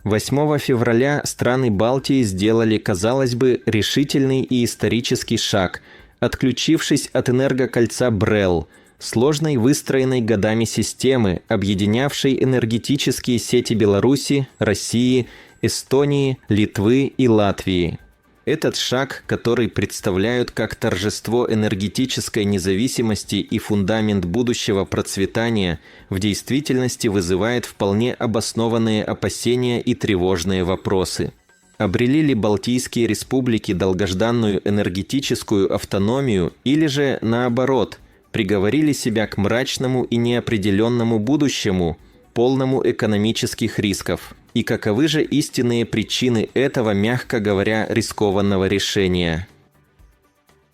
8 февраля страны Балтии сделали, казалось бы, решительный и исторический шаг, отключившись от энергокольца БРЭЛЛ, сложной выстроенной годами системы, объединявшей энергетические сети Беларуси, России, Эстонии, Литвы и Латвии. Этот шаг, который представляют как торжество энергетической независимости и фундамент будущего процветания, в действительности вызывает вполне обоснованные опасения и тревожные вопросы. Обрели ли Балтийские республики долгожданную энергетическую автономию или же, наоборот, приговорили себя к мрачному и неопределенному будущему, полному экономических рисков? И каковы же истинные причины этого, мягко говоря, рискованного решения?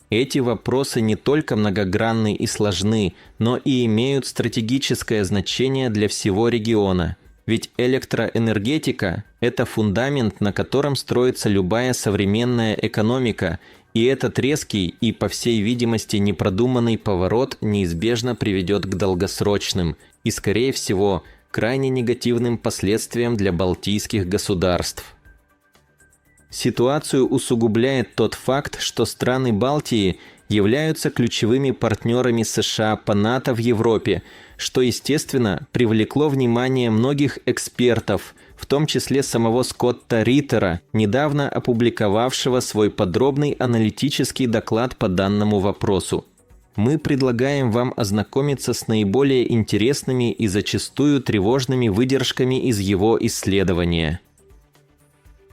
Эти вопросы не только многогранны и сложны, но и имеют стратегическое значение для всего региона. Ведь электроэнергетика – это фундамент, на котором строится любая современная экономика, и этот резкий и, по всей видимости, непродуманный поворот неизбежно приведет к долгосрочным и, скорее всего, крайне негативным последствиям для балтийских государств. Ситуацию усугубляет тот факт, что страны Балтии являются ключевыми партнерами США по НАТО в Европе, что, естественно, привлекло внимание многих экспертов, в том числе самого Скотта Риттера, недавно опубликовавшего свой подробный аналитический доклад по данному вопросу. Мы предлагаем вам ознакомиться с наиболее интересными и зачастую тревожными выдержками из его исследования.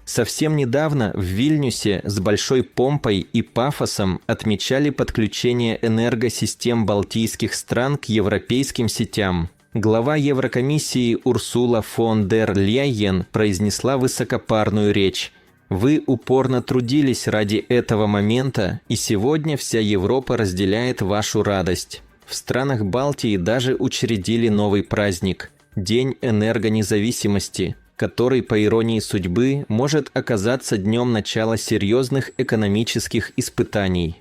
Совсем недавно в Вильнюсе с большой помпой и пафосом отмечали подключение энергосистем балтийских стран к европейским сетям. Глава Еврокомиссии Урсула фон дер Ляйен произнесла высокопарную речь. Вы упорно трудились ради этого момента, и сегодня вся Европа разделяет вашу радость. В странах Балтии даже учредили новый праздник – День энергонезависимости, который, по иронии судьбы, может оказаться днем начала серьезных экономических испытаний.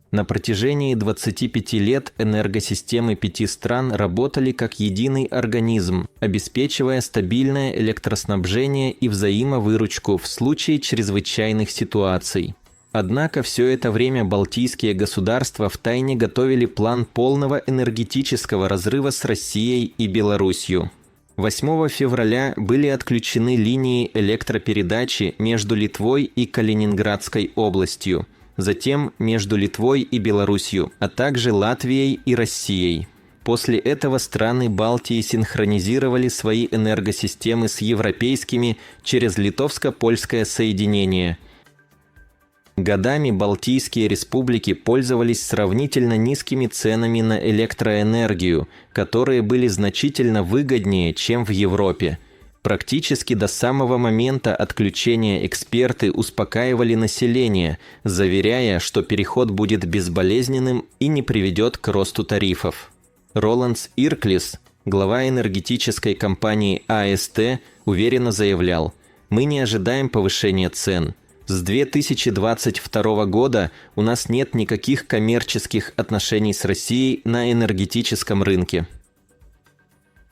На протяжении 25 лет энергосистемы 5 стран работали как единый организм, обеспечивая стабильное электроснабжение и взаимовыручку в случае чрезвычайных ситуаций. Однако все это время балтийские государства втайне готовили план полного энергетического разрыва с Россией и Беларусью. 8 февраля были отключены линии электропередачи между Литвой и Калининградской областью, затем между Литвой и Беларусью, а также Латвией и Россией. После этого страны Балтии синхронизировали свои энергосистемы с европейскими через литовско-польское соединение. Годами Балтийские республики пользовались сравнительно низкими ценами на электроэнергию, которые были значительно выгоднее, чем в Европе. Практически до самого момента отключения эксперты успокаивали население, заверяя, что переход будет безболезненным и не приведет к росту тарифов. Роландс Ирклис, глава энергетической компании АСТ, уверенно заявлял: «Мы не ожидаем повышения цен. С 2022 года у нас нет никаких коммерческих отношений с Россией на энергетическом рынке».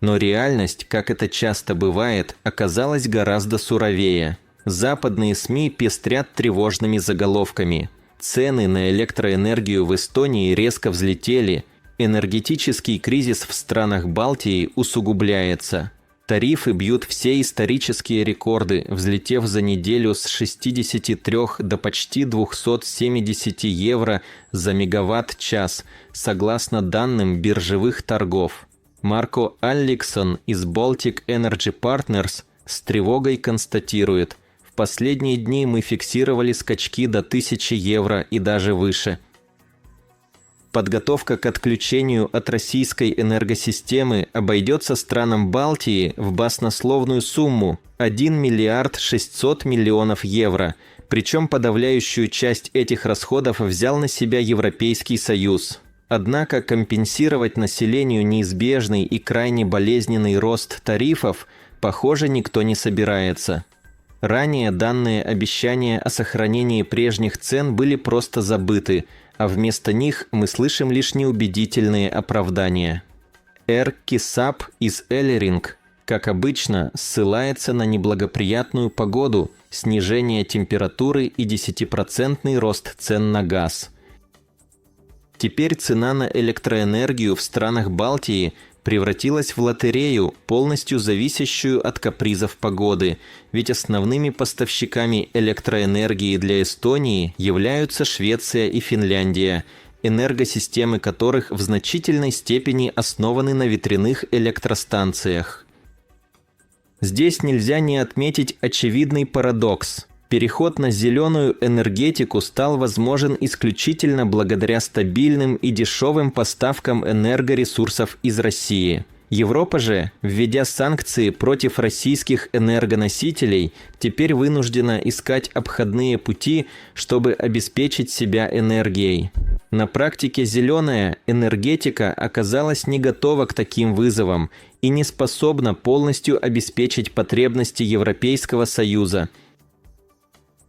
Но реальность, как это часто бывает, оказалась гораздо суровее. Западные СМИ пестрят тревожными заголовками. Цены на электроэнергию в Эстонии резко взлетели. Энергетический кризис в странах Балтии усугубляется. Тарифы бьют все исторические рекорды, взлетев за неделю с 63 до почти 270 евро за мегаватт-час, согласно данным биржевых торгов. Марко Алликсон из Baltic Energy Partners с тревогой констатирует: в последние дни мы фиксировали скачки до 1000 евро и даже выше. Подготовка к отключению от российской энергосистемы обойдется странам Балтии в баснословную сумму – 1 миллиард 600 миллионов евро, причем подавляющую часть этих расходов взял на себя Европейский Союз. Однако компенсировать населению неизбежный и крайне болезненный рост тарифов, похоже, никто не собирается. Ранее данные обещания о сохранении прежних цен были просто забыты, а вместо них мы слышим лишь неубедительные оправдания. Эркки Сап из Эллеринг, как обычно, ссылается на неблагоприятную погоду, снижение температуры и 10% рост цен на газ. Теперь цена на электроэнергию в странах Балтии превратилась в лотерею, полностью зависящую от капризов погоды, ведь основными поставщиками электроэнергии для Эстонии являются Швеция и Финляндия, энергосистемы которых в значительной степени основаны на ветряных электростанциях. Здесь нельзя не отметить очевидный парадокс. Переход на зеленую энергетику стал возможен исключительно благодаря стабильным и дешевым поставкам энергоресурсов из России. Европа же, введя санкции против российских энергоносителей, теперь вынуждена искать обходные пути, чтобы обеспечить себя энергией. На практике зеленая энергетика оказалась не готова к таким вызовам и не способна полностью обеспечить потребности Европейского Союза.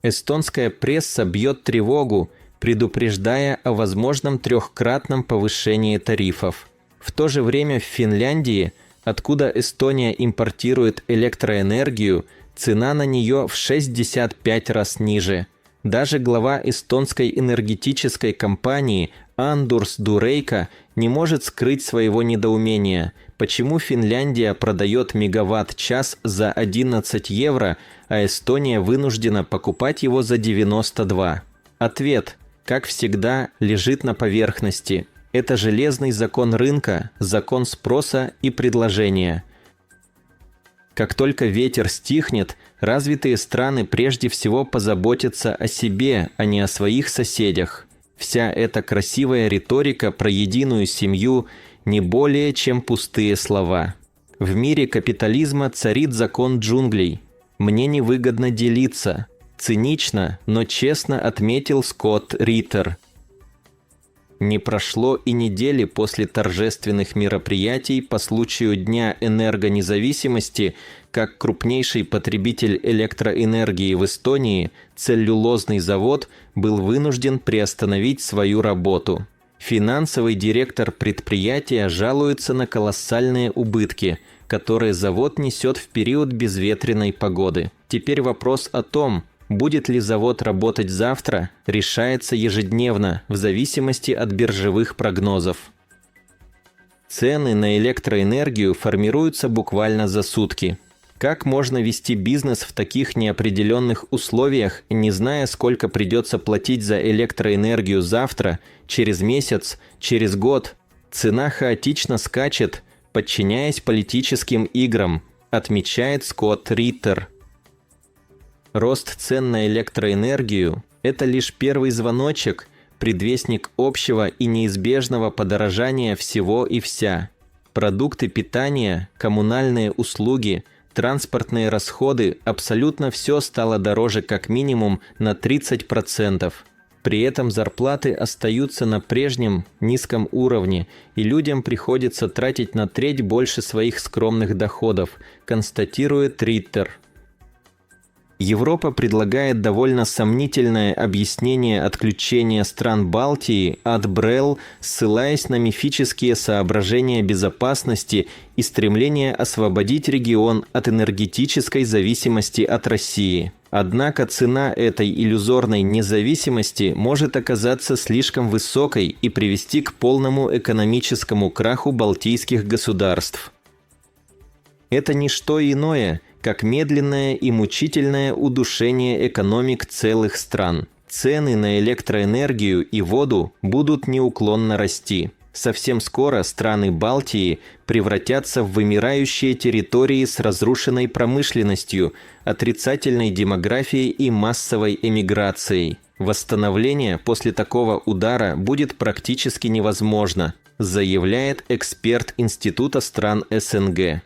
Эстонская пресса бьет тревогу, предупреждая о возможном 3-кратном повышении тарифов. В то же время в Финляндии, откуда Эстония импортирует электроэнергию, цена на нее в 65 раз ниже. Даже глава эстонской энергетической компании Андурс Дурейка не может скрыть своего недоумения, почему Финляндия продает мегаватт-час за 11 евро, а Эстония вынуждена покупать его за 92. Ответ, как всегда, лежит на поверхности. Это железный закон рынка, закон спроса и предложения. Как только ветер стихнет, развитые страны прежде всего позаботятся о себе, а не о своих соседях. Вся эта красивая риторика про единую семью не более чем пустые слова. В мире капитализма царит закон джунглей. «Мне невыгодно делиться», цинично, но честно отметил Скотт Риттер. Не прошло и недели после торжественных мероприятий по случаю Дня энергонезависимости, как крупнейший потребитель электроэнергии в Эстонии, целлюлозный завод, был вынужден приостановить свою работу. Финансовый директор предприятия жалуется на колоссальные убытки, которые завод несет в период безветренной погоды. Теперь вопрос о том, будет ли завод работать завтра, решается ежедневно в зависимости от биржевых прогнозов. Цены на электроэнергию формируются буквально за сутки. Как можно вести бизнес в таких неопределенных условиях, не зная, сколько придется платить за электроэнергию завтра, через месяц, через год? Цена хаотично скачет, подчиняясь политическим играм, отмечает Скотт Риттер. Рост цен на электроэнергию – это лишь первый звоночек, предвестник общего и неизбежного подорожания всего и вся. Продукты питания, коммунальные услуги, транспортные расходы – абсолютно все стало дороже как минимум на 30%. При этом зарплаты остаются на прежнем низком уровне, и людям приходится тратить на треть больше своих скромных доходов, констатирует Риттер. Европа предлагает довольно сомнительное объяснение отключения стран Балтии от БРЭЛ, ссылаясь на мифические соображения безопасности и стремление освободить регион от энергетической зависимости от России. Однако цена этой иллюзорной независимости может оказаться слишком высокой и привести к полному экономическому краху балтийских государств. Это не что иное, как медленное и мучительное удушение экономик целых стран. Цены на электроэнергию и воду будут неуклонно расти. Совсем скоро страны Балтии превратятся в вымирающие территории с разрушенной промышленностью, отрицательной демографией и массовой эмиграцией. Восстановление после такого удара будет практически невозможно, заявляет эксперт Института стран СНГ.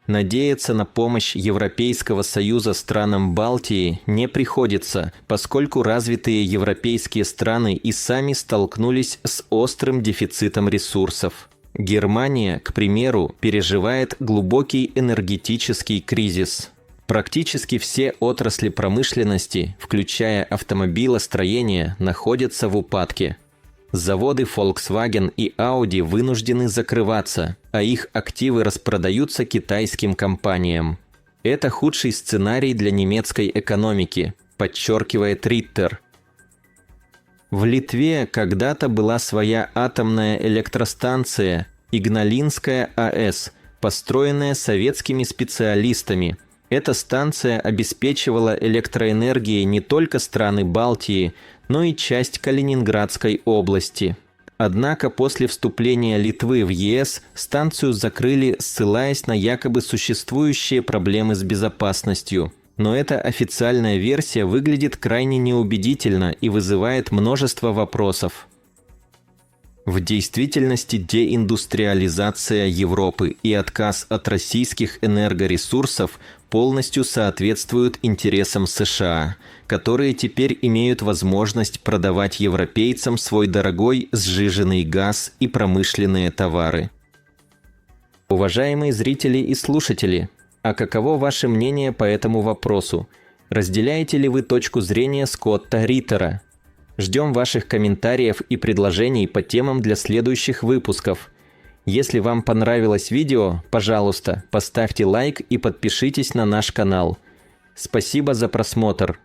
Надеяться на помощь Европейского Союза странам Балтии не приходится, поскольку развитые европейские страны и сами столкнулись с острым дефицитом ресурсов. Германия, к примеру, переживает глубокий энергетический кризис. Практически все отрасли промышленности, включая автомобилестроение, находятся в упадке. Заводы Volkswagen и Audi вынуждены закрываться, а их активы распродаются китайским компаниям. Это худший сценарий для немецкой экономики, подчеркивает Риттер. В Литве когда-то была своя атомная электростанция Игналинская АЭС, построенная советскими специалистами. Эта станция обеспечивала электроэнергией не только страны Балтии, но и часть Калининградской области. Однако после вступления Литвы в ЕС станцию закрыли, ссылаясь на якобы существующие проблемы с безопасностью. Но эта официальная версия выглядит крайне неубедительно и вызывает множество вопросов. В действительности деиндустриализация Европы и отказ от российских энергоресурсов полностью соответствуют интересам США, которые теперь имеют возможность продавать европейцам свой дорогой сжиженный газ и промышленные товары. Уважаемые зрители и слушатели, а каково ваше мнение по этому вопросу? Разделяете ли вы точку зрения Скотта Риттера? Ждем ваших комментариев и предложений по темам для следующих выпусков. Если вам понравилось видео, пожалуйста, поставьте лайк и подпишитесь на наш канал. Спасибо за просмотр.